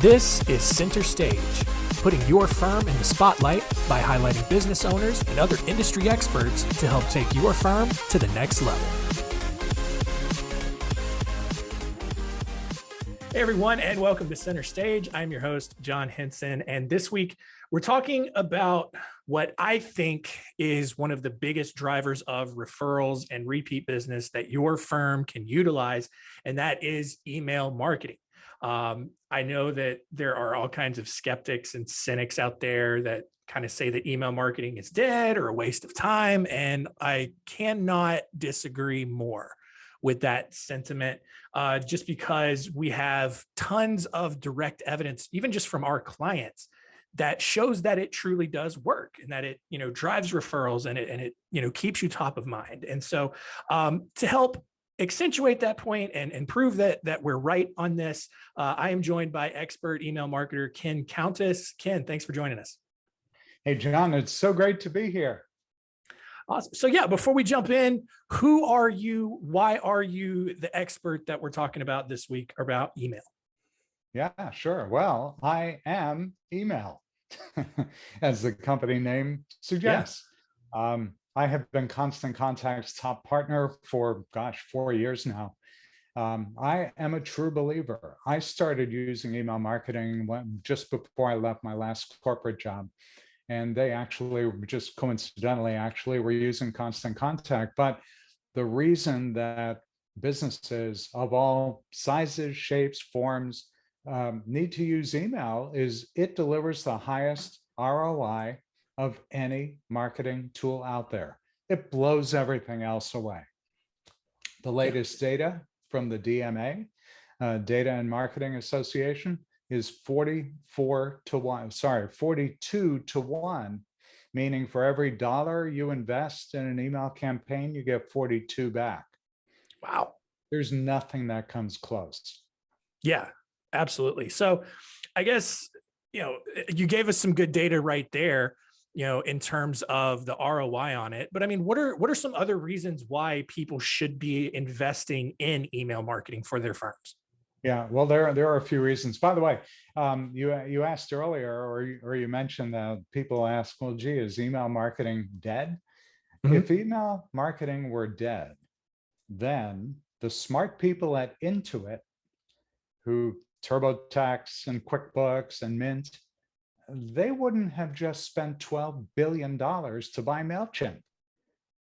This is Center Stage, putting your firm in the spotlight by highlighting business owners and other industry experts to help take your firm to the next level. Hey everyone, and welcome to Center Stage. I'm your host, John Henson, and this week we're talking about what I think is one of the biggest drivers of referrals and repeat business that your firm can utilize, and that is email marketing. I know that there are all kinds of skeptics and cynics out there that kind of say that email marketing is dead or a waste of time, and I cannot disagree more with that sentiment, just because we have tons of direct evidence, even just from our clients, that shows that it truly does work and that it, drives referrals and it keeps you top of mind. And so to help accentuate that point and prove that we're right on this, I am joined by expert email marketer Ken Countess. Ken, thanks for joining us. Hey, John, it's so great to be here. Awesome. So yeah, before we jump in, who are you? Why are you the expert that we're talking about this week about email? Yeah, sure. Well, I am email, as the company name suggests. Yeah. I have been Constant Contact's top partner for, 4 years now. I am a true believer. I started using email marketing just before I left my last corporate job. And they actually, just coincidentally, were using Constant Contact. But the reason that businesses of all sizes, shapes, forms need to use email is it delivers the highest ROI of any marketing tool out there. It blows everything else away. The latest data from the DMA, Data and Marketing Association, is 42 to 1, meaning for every dollar you invest in an email campaign, you get 42 back. Wow. There's nothing that comes close. Yeah, absolutely. So I guess, you gave us some good data right there, in terms of the ROI on it. But I mean, what are some other reasons why people should be investing in email marketing for their firms? Yeah, well, there are a few reasons. By the way, you asked earlier, or you mentioned that people ask, well, gee, is email marketing dead? Mm-hmm. If email marketing were dead, then the smart people at Intuit, who TurboTax and QuickBooks and Mint, they wouldn't have just spent $12 billion to buy MailChimp.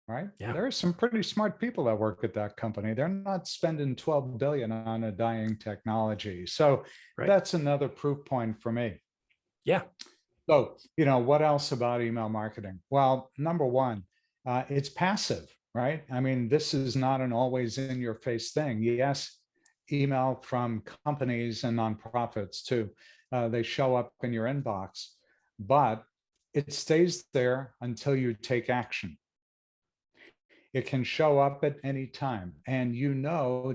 Right? Yeah. There are some pretty smart people that work at that company. They're not spending $12 billion on a dying technology. So That's another proof point for me. Yeah. So, what else about email marketing? Well, number one, it's passive, right? I mean, this is not an always in your face thing. Yes, email from companies and nonprofits too. They show up in your inbox, but it stays there until you take action. It can show up at any time. And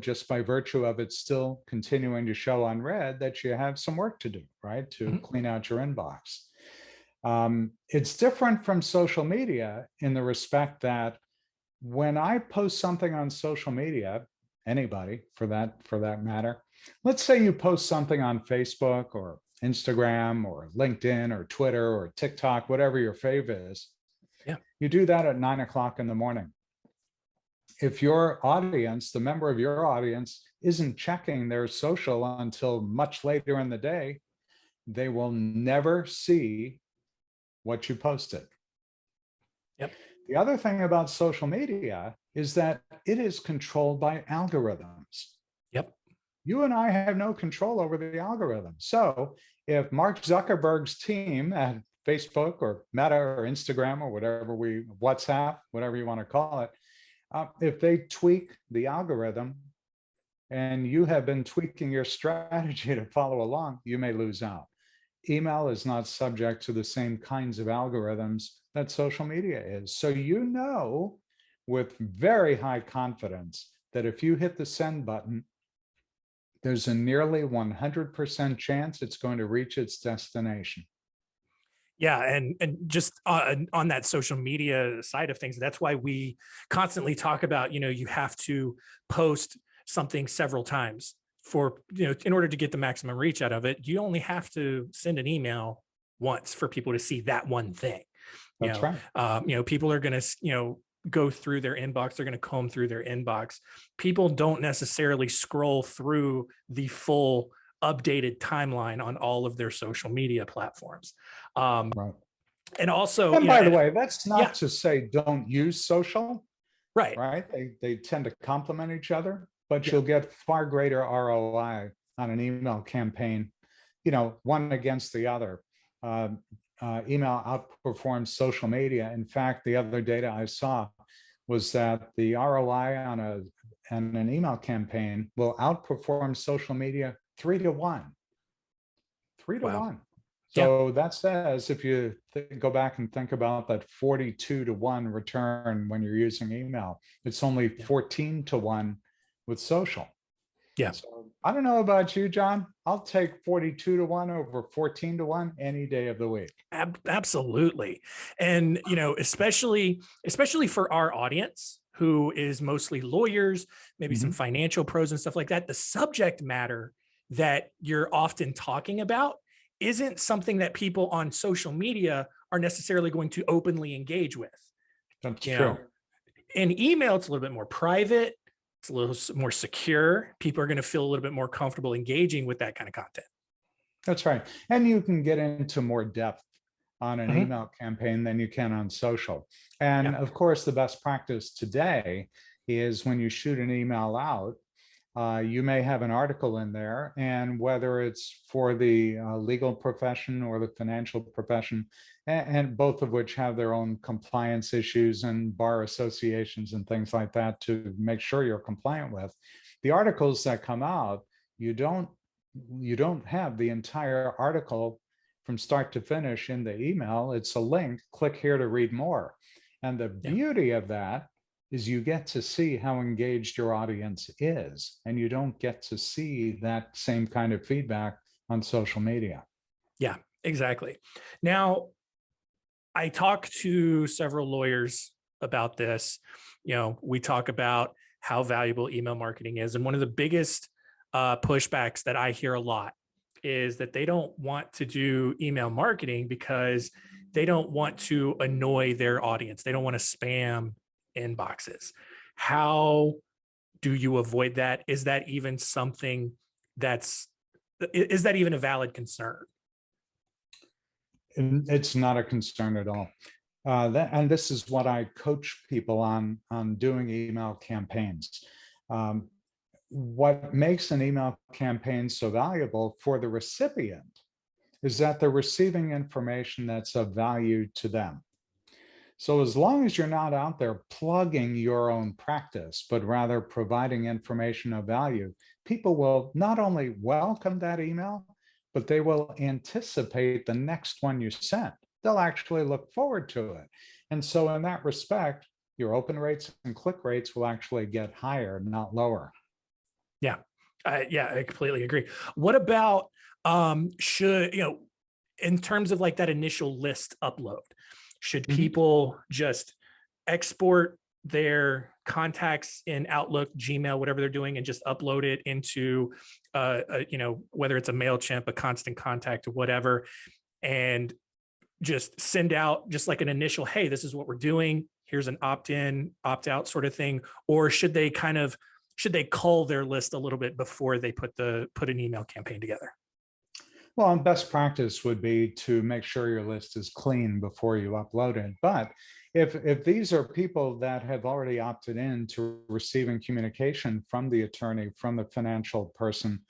just by virtue of it still continuing to show unread, that you have some work to do, right? To clean out your inbox. It's different from social media in the respect that when I post something on social media, anybody for that matter, let's say you post something on Facebook or Instagram or LinkedIn or Twitter or TikTok, whatever your fave is. Yeah. You do that at 9 o'clock in the morning. If your audience, the member of your audience, isn't checking their social until much later in the day, they will never see what you posted. Yep. The other thing about social media is that it is controlled by algorithms. Yep. You and I have no control over the algorithm. So if Mark Zuckerberg's team at Facebook or Meta or Instagram or WhatsApp, whatever you want to call it, if they tweak the algorithm and you have been tweaking your strategy to follow along, you may lose out. Email is not subject to the same kinds of algorithms that social media is. So with very high confidence that if you hit the send button, there's a nearly 100% chance it's going to reach its destination. Yeah. And just on that social media side of things, that's why we constantly talk about, you have to post something several times for, in order to get the maximum reach out of it, you only have to send an email once for people to see that one thing. That's right. People are going to, go through their inbox. They're going to comb through their inbox. People don't necessarily scroll through the full updated timeline on all of their social media platforms. Right. And also, And by the way, that's yeah, not to say don't use social, right. right? They tend to complement each other, but Yeah. you'll get far greater ROI on an email campaign, one against the other. Email outperforms social media. In fact, the other data I saw was that the ROI on an email campaign will outperform social media 3-1. 3-1. Wow. So that says if you go back and think about that 42-1 return when you're using email, it's only 14-1 with social. Yeah. So I don't know about you, John. I'll take 42-1 over 14-1 any day of the week. Absolutely. And, especially for our audience, who is mostly lawyers, maybe some financial pros and stuff like that, the subject matter that you're often talking about isn't something that people on social media are necessarily going to openly engage with. That's true. In email, it's a little bit more private. It's a little more secure. People are going to feel a little bit more comfortable engaging with that kind of content. That's right. And you can get into more depth on an email campaign than you can on social. And of course, the best practice today is when you shoot an email out, you may have an article in there, and whether it's for the legal profession or the financial profession, and both of which have their own compliance issues and bar associations and things like that to make sure you're compliant with, the articles that come out, you don't have the entire article from start to finish in the email. It's a link, click here to read more. And the beauty of that is you get to see how engaged your audience is, and you don't get to see that same kind of feedback on social media. Yeah, exactly. Now, I talk to several lawyers about this. We talk about how valuable email marketing is. And one of the biggest pushbacks that I hear a lot is that they don't want to do email marketing because they don't want to annoy their audience. They don't want to spam inboxes. How do you avoid that? Is that even something is that even a valid concern? It's not a concern at all. And this is what I coach people on doing email campaigns. What makes an email campaign so valuable for the recipient is that they're receiving information that's of value to them. So as long as you're not out there plugging your own practice, but rather providing information of value, people will not only welcome that email, but they will anticipate the next one you sent. They'll actually look forward to it. And so in that respect, your open rates and click rates will actually get higher, not lower. Yeah. I completely agree. What about, in terms of like that initial list upload, should people just export their contacts in Outlook, Gmail, whatever they're doing, and just upload it into, whether it's a MailChimp, a Constant Contact, or whatever, and just send out just like an initial, hey, this is what we're doing. Here's an opt-in, opt-out sort of thing. Or should they cull their list a little bit before they put an email campaign together? Well, and best practice would be to make sure your list is clean before you upload it. But if these are people that have already opted in to receiving communication from the attorney, from the financial person,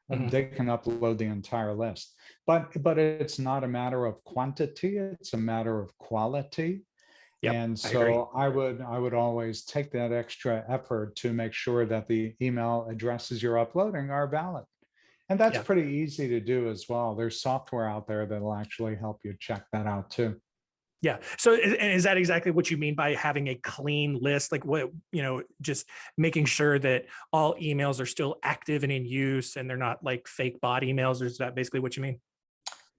they can upload the entire list. But it's not a matter of quantity, it's a matter of quality. Yep, and so I would always take that extra effort to make sure that the email addresses you're uploading are valid. And that's pretty easy to do as well. There's software out there that'll actually help you check that out too. Yeah. So is that exactly what you mean by having a clean list? Like what, just making sure that all emails are still active and in use and they're not like fake bot emails? Or is that basically what you mean?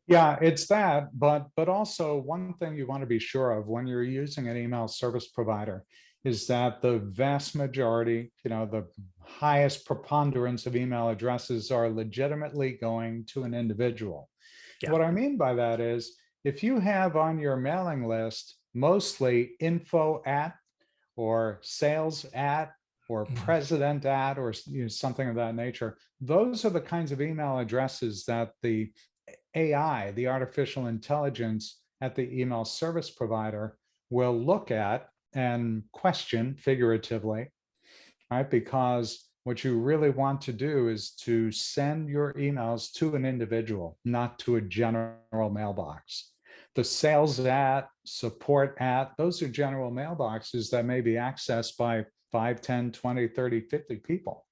Yeah, it's that. But also one thing you want to be sure of when you're using an email service provider is that the vast majority, the highest preponderance of email addresses are legitimately going to an individual. Yeah. What I mean by that is if you have on your mailing list mostly info at or sales at or Mhm. president at or something of that nature, those are the kinds of email addresses that the AI, the artificial intelligence at the email service provider, will look at and question figuratively, right? Because what you really want to do is to send your emails to an individual, not to a general mailbox. The sales at, support at, those are general mailboxes that may be accessed by 5, 10, 20, 30, 50 people.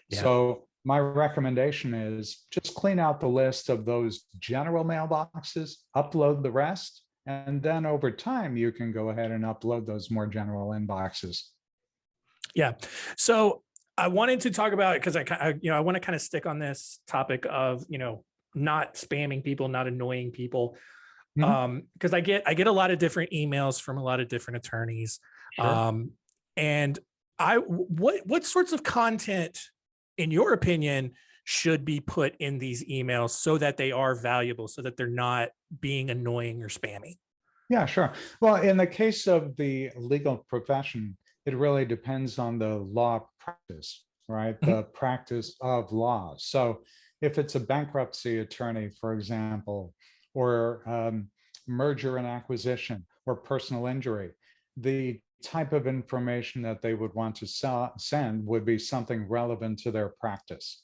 Yeah. So my recommendation is just clean out the list of those general mailboxes, upload the rest, and then over time you can go ahead and upload those more general inboxes. Yeah. So I wanted to talk about it because I want to kind of stick on this topic of, not spamming people, not annoying people. Mhm. Because I get a lot of different emails from a lot of different attorneys. Sure. And what sorts of content, in your opinion, should be put in these emails so that they are valuable, so that they're not being annoying or spammy? Yeah, sure. Well, in the case of the legal profession, it really depends on the law practice, right? Mhm. The practice of law. So if it's a bankruptcy attorney, for example, or merger and acquisition or personal injury, the type of information that they would want to send would be something relevant to their practice.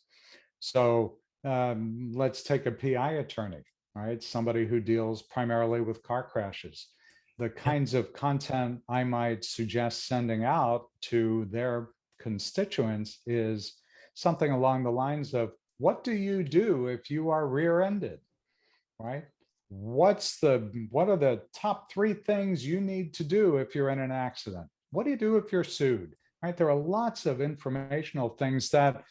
So let's take a PI attorney, right? Somebody who deals primarily with car crashes. The Yep. kinds of content I might suggest sending out to their constituents is something along the lines of, what do you do if you are rear-ended, right? What are the top 3 things you need to do if you're in an accident? What do you do if you're sued? Right? There are lots of informational things that,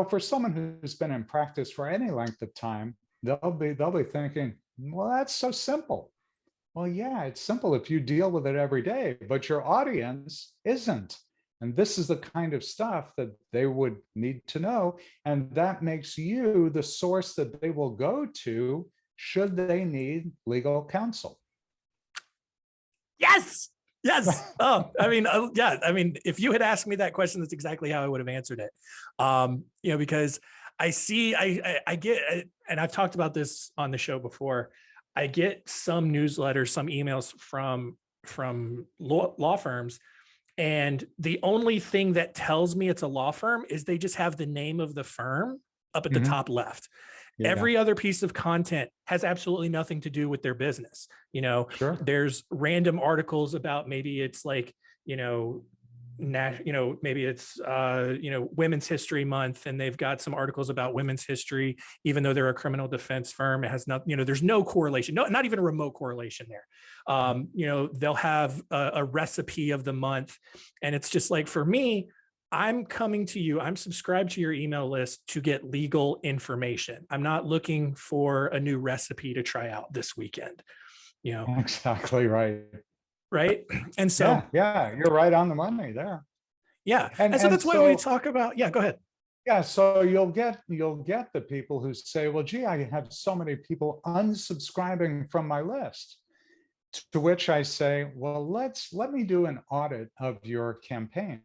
for someone who's been in practice for any length of time, they'll be thinking, well, that's so simple. Well, yeah, it's simple if you deal with it every day, but your audience isn't. And this is the kind of stuff that they would need to know. And that makes you the source that they will go to should they need legal counsel. Yes. Yes. Oh, yeah. If you had asked me that question, that's exactly how I would have answered it. Because I see, I get, and I've talked about this on the show before. I get some newsletters, some emails from law firms, and the only thing that tells me it's a law firm is they just have the name of the firm up at the Mhm. top left. Yeah, Every other piece of content has absolutely nothing to do with their business. sure. There's random articles about, maybe it's like, maybe it's Women's History Month, and they've got some articles about women's history, even though they're a criminal defense firm. It has not, there's no correlation, not even a remote correlation there. They'll have a recipe of the month, and it's just like, for me, I'm coming to you, I'm subscribed to your email list to get legal information. I'm not looking for a new recipe to try out this weekend, Exactly right. right? And Yeah, so, yeah, you're right on the money there. yeah. And And so and that's why we so talk about, yeah, go ahead. yeah, so you'll get the people who say, well, gee, I have so many people unsubscribing from my list. To which I say, well, let me do an audit of your campaign,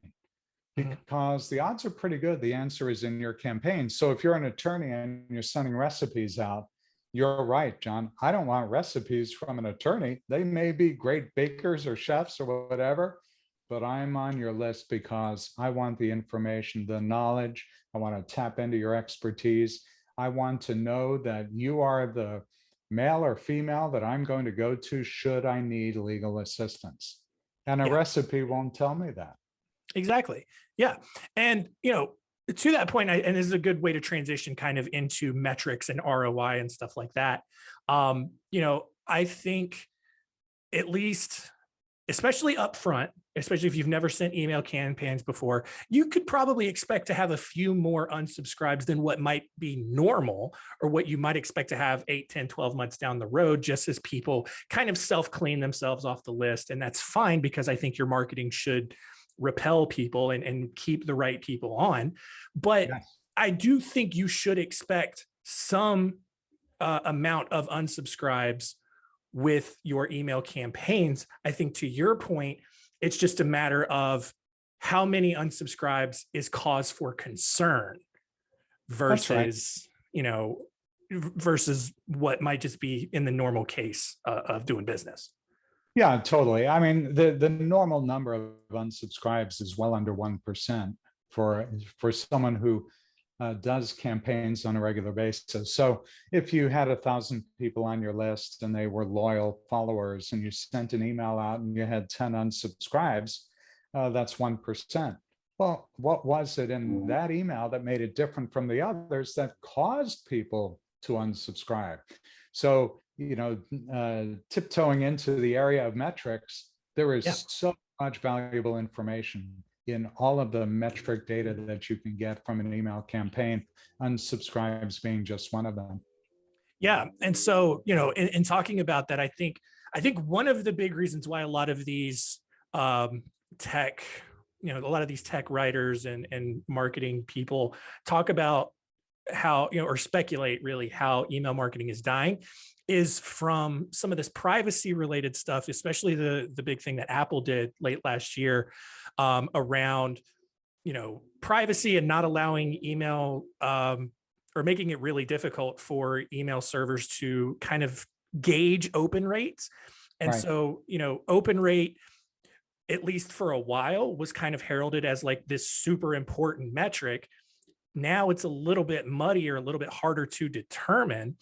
Mhm. because the odds are pretty good the answer is in your campaign. So if you're an attorney and you're sending recipes out, you're right, John. I don't want recipes from an attorney. They may be great bakers or chefs or whatever, but I'm on your list because I want the information, the knowledge. I want to tap into your expertise. I want to know that you are the male or female that I'm going to go to should I need legal assistance. And a Yeah, recipe won't tell me that. exactly. Yeah. And, to that point, and this is a good way to transition kind of into metrics and ROI and stuff like that. I think, at least especially upfront, especially if you've never sent email campaigns before, you could probably expect to have a few more unsubscribes than what might be normal or what you might expect to have 8, 10, 12 months down the road, just as people kind of self-clean themselves off the list. And that's fine, because I think your marketing should repel people and keep the right people on. But Yes. I do think you should expect some amount of unsubscribes with your email campaigns. I think, to your point, it's just a matter of how many unsubscribes is cause for concern That's right. versus, versus what might just be in the normal case of doing business. Yeah, totally. I mean, the normal number of unsubscribes is well under 1% for someone who does campaigns on a regular basis. So if you had 1,000 people on your list and they were loyal followers, and you sent an email out and you had 10 unsubscribes, that's 1%. Well, what was it in that email that made it different from the others that caused people to unsubscribe? So, tiptoeing into the area of metrics, there Yeah. is so much valuable information in all of the metric data that you can get from an email campaign, unsubscribes being just one of them. Yeah. And so, in talking about that, I think one of the big reasons why a lot of these tech, a lot of these tech writers and marketing people talk about how, or speculate really how email marketing is dying, is from some of this privacy related stuff, especially the big thing that Apple did late last year around, privacy and not allowing email or making it really difficult for email servers to kind of gauge open rates. And Right. so, open rate, at least for a while, was kind of heralded as like this super important metric. Now it's a little bit muddier, a little bit harder to determine.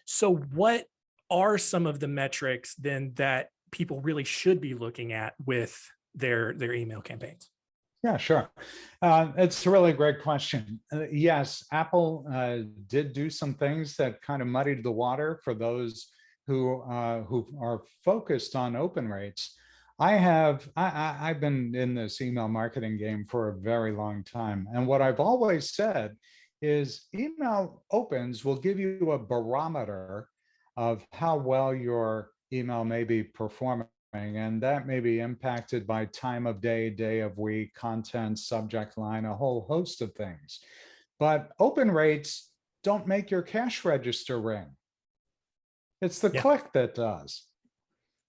So what are some of the metrics then that people really should be looking at with their email campaigns? Yeah, sure. It's a really great question. Yes, Apple did do some things that kind of muddied the water for those who are focused on open rates. I've been in this email marketing game for a very long time, and what I've always said is email opens will give you a barometer of how well your email may be performing. And that may be impacted by time of day, day of week, content, subject line, a whole host of things. But open rates don't make your cash register ring. It's the Yeah. click that does.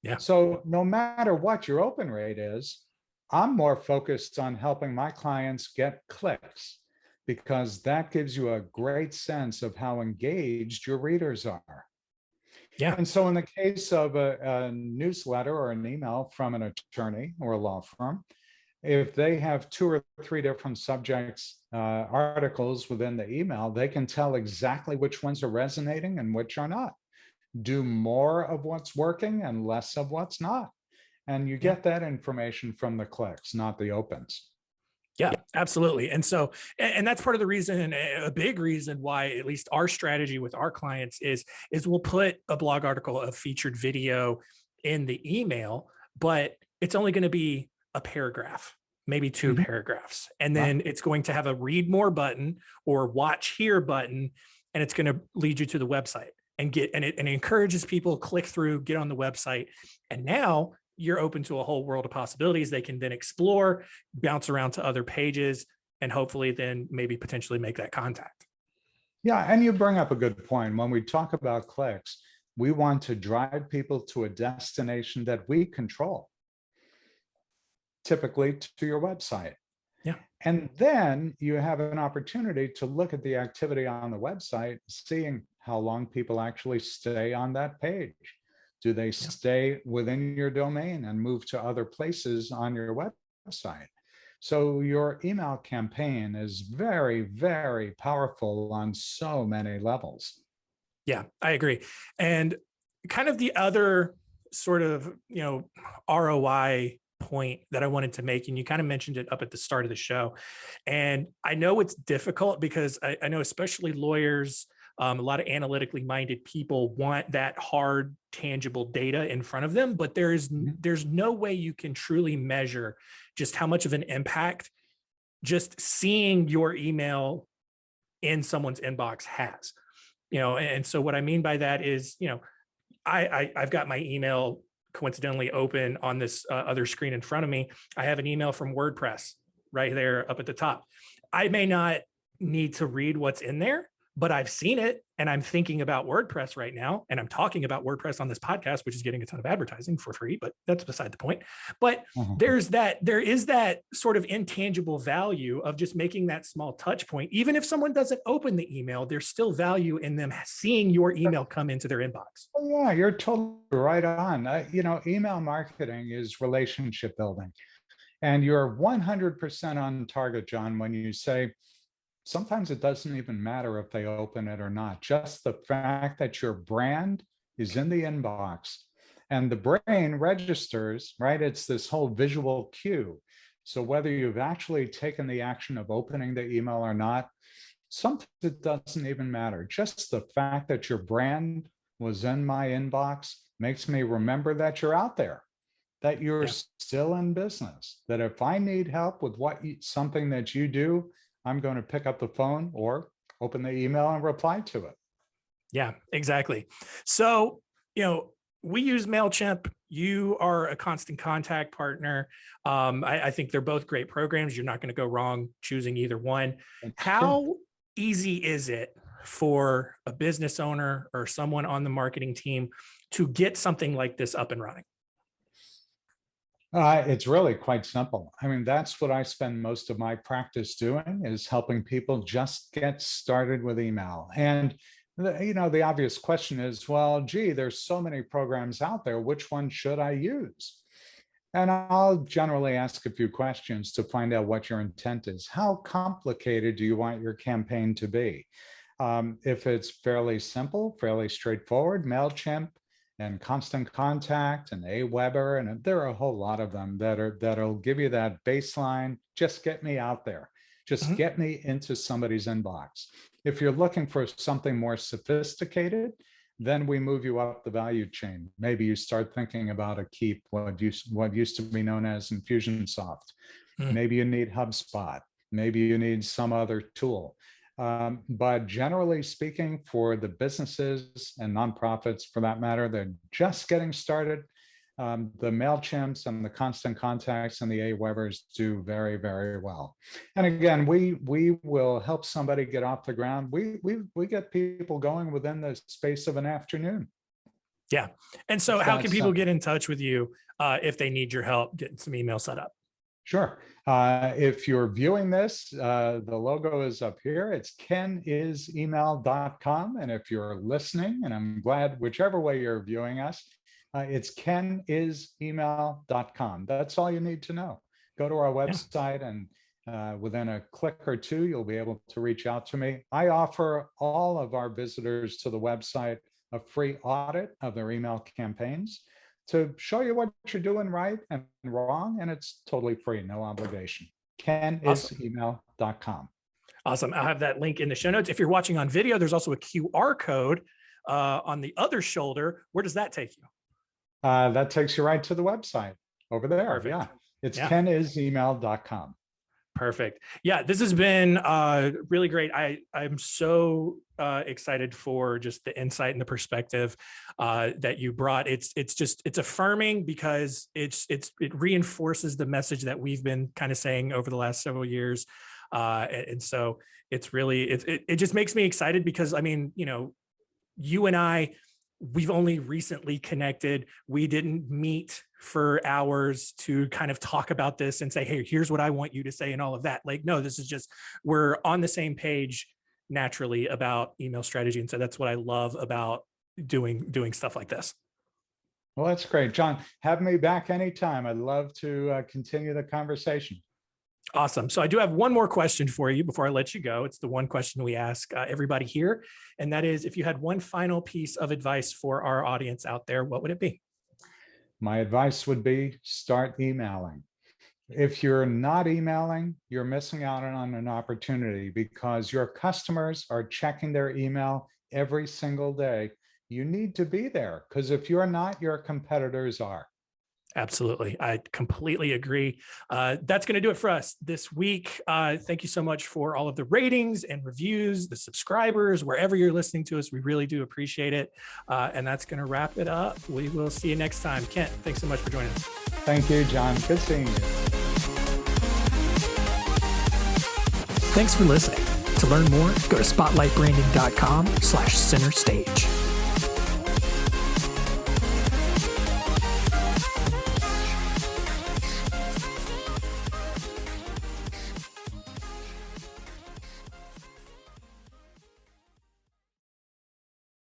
Yeah. So no matter what your open rate is, I'm more focused on helping my clients get clicks, because that gives you a great sense of how engaged your readers are. Yeah. And so in the case of a newsletter or an email from an attorney or a law firm, if they have 2 or 3 different subjects, articles within the email, they can tell exactly which ones are resonating and which are not. Do more of what's working and less of what's not. And you Yeah. get that information from the clicks, not the opens. Yeah, absolutely. And so, and that's part of the reason, a big reason why at least our strategy with our clients is we'll put a blog article, a featured video in the email, but it's only going to be a paragraph, maybe 2 Mhm. paragraphs. And Right. then it's going to have a read more button or watch here button, and it's going to lead you to the website and it encourages people click through, get on the website. And now you're open to a whole world of possibilities. They can then explore, bounce around to other pages, and hopefully then maybe potentially make that contact. Yeah, and you bring up a good point. When we talk about clicks, we want to drive people to a destination that we control, typically to your website. Yeah. And then you have an opportunity to look at the activity on the website, seeing how long people actually stay on that page. Do they stay within your domain and move to other places on your website? So your email campaign is very, very powerful on so many levels. Yeah, I agree. And kind of the other sort of, ROI point that I wanted to make, and you kind of mentioned it up at the start of the show. And I know it's difficult because I know especially lawyers A lot of analytically minded people want that hard, tangible data in front of them, but there's no way you can truly measure just how much of an impact just seeing your email in someone's inbox has. And so what I mean by that is, I've got my email coincidentally open on this other screen in front of me. I have an email from WordPress right there up at the top. I may not need to read what's in there, but I've seen it and I'm thinking about WordPress right now. And I'm talking about WordPress on this podcast, which is getting a ton of advertising for free, but that's beside the point. But there is that sort of intangible value of just making that small touch point. Even if someone doesn't open the email, there's still value in them seeing your email come into their inbox. Oh, yeah, you're totally right on. Email marketing is relationship building. And you're 100% on target, John, when you say, sometimes it doesn't even matter if they open it or not. Just the fact that your brand is in the inbox and the brain registers, right? It's this whole visual cue. So whether you've actually taken the action of opening the email or not, sometimes it doesn't even matter. Just the fact that your brand was in my inbox makes me remember that you're out there, that you're still in business, that if I need help with something that you do, I'm going to pick up the phone or open the email and reply to it. Yeah, exactly. So, we use MailChimp. You are a Constant Contact partner. I think they're both great programs. You're not going to go wrong choosing either one. How easy is it for a business owner or someone on the marketing team to get something like this up and running? It's really quite simple. I mean, that's what I spend most of my practice doing, is helping people just get started with email. And the obvious question is, well, gee, there's so many programs out there. Which one should I use? And I'll generally ask a few questions to find out what your intent is. How complicated do you want your campaign to be? If it's fairly simple, fairly straightforward, MailChimp and Constant Contact and Aweber, and there are a whole lot of them that'll give you that baseline. Just get me out there. Just get me into somebody's inbox. If you're looking for something more sophisticated, then we move you up the value chain. Maybe you start thinking about a Keep, what used to be known as Infusionsoft. Maybe you need HubSpot. Maybe you need some other tool. But generally speaking, for the businesses and nonprofits, for that matter, they're just getting started. The MailChimps and the Constant Contacts and the Awebers do very, very well. And again, we will help somebody get off the ground. We get people going within the space of an afternoon. Yeah. And so how can people get in touch with you if they need your help getting some email set up? Sure. If you're viewing this, the logo is up here. It's kenisemail.com. And if you're listening, and I'm glad whichever way you're viewing us, it's kenisemail.com. That's all you need to know. Go to our website and within a click or two, you'll be able to reach out to me. I offer all of our visitors to the website a free audit of their email campaigns to show you what you're doing right and wrong, and it's totally free, no obligation. kenisemail.com. Awesome. I'll have that link in the show notes. If you're watching on video, there's also a QR code on the other shoulder. Where does that take you? That takes you right to the website over there. Perfect. Yeah, it's kenisemail.com. Perfect. Yeah, this has been really great. I'm so excited for just the insight and the perspective that you brought. It's affirming because it reinforces the message that we've been kind of saying over the last several years, and so it's really it just makes me excited because I mean, you and I, we've only recently connected. We didn't meet for hours to kind of talk about this and say, hey, here's what I want you to say and all of that. Like, no, this is just, we're on the same page naturally about email strategy. And so that's what I love about doing stuff like this. Well, that's great. John, have me back anytime. I'd love to continue the conversation. Awesome. So I do have one more question for you before I let you go. It's the one question we ask everybody here. And that is, if you had one final piece of advice for our audience out there, what would it be? My advice would be start emailing. If you're not emailing, you're missing out on an opportunity because your customers are checking their email every single day, you need to be there, because if you're not, your competitors are. Absolutely. I completely agree. That's going to do it for us this week. Thank you so much for all of the ratings and reviews, the subscribers, wherever you're listening to us. We really do appreciate it. And that's going to wrap it up. We will see you next time. Kent, thanks so much for joining us. Thank you, John. Good seeing you. Thanks for listening. To learn more, go to spotlightbranding.com/center stage.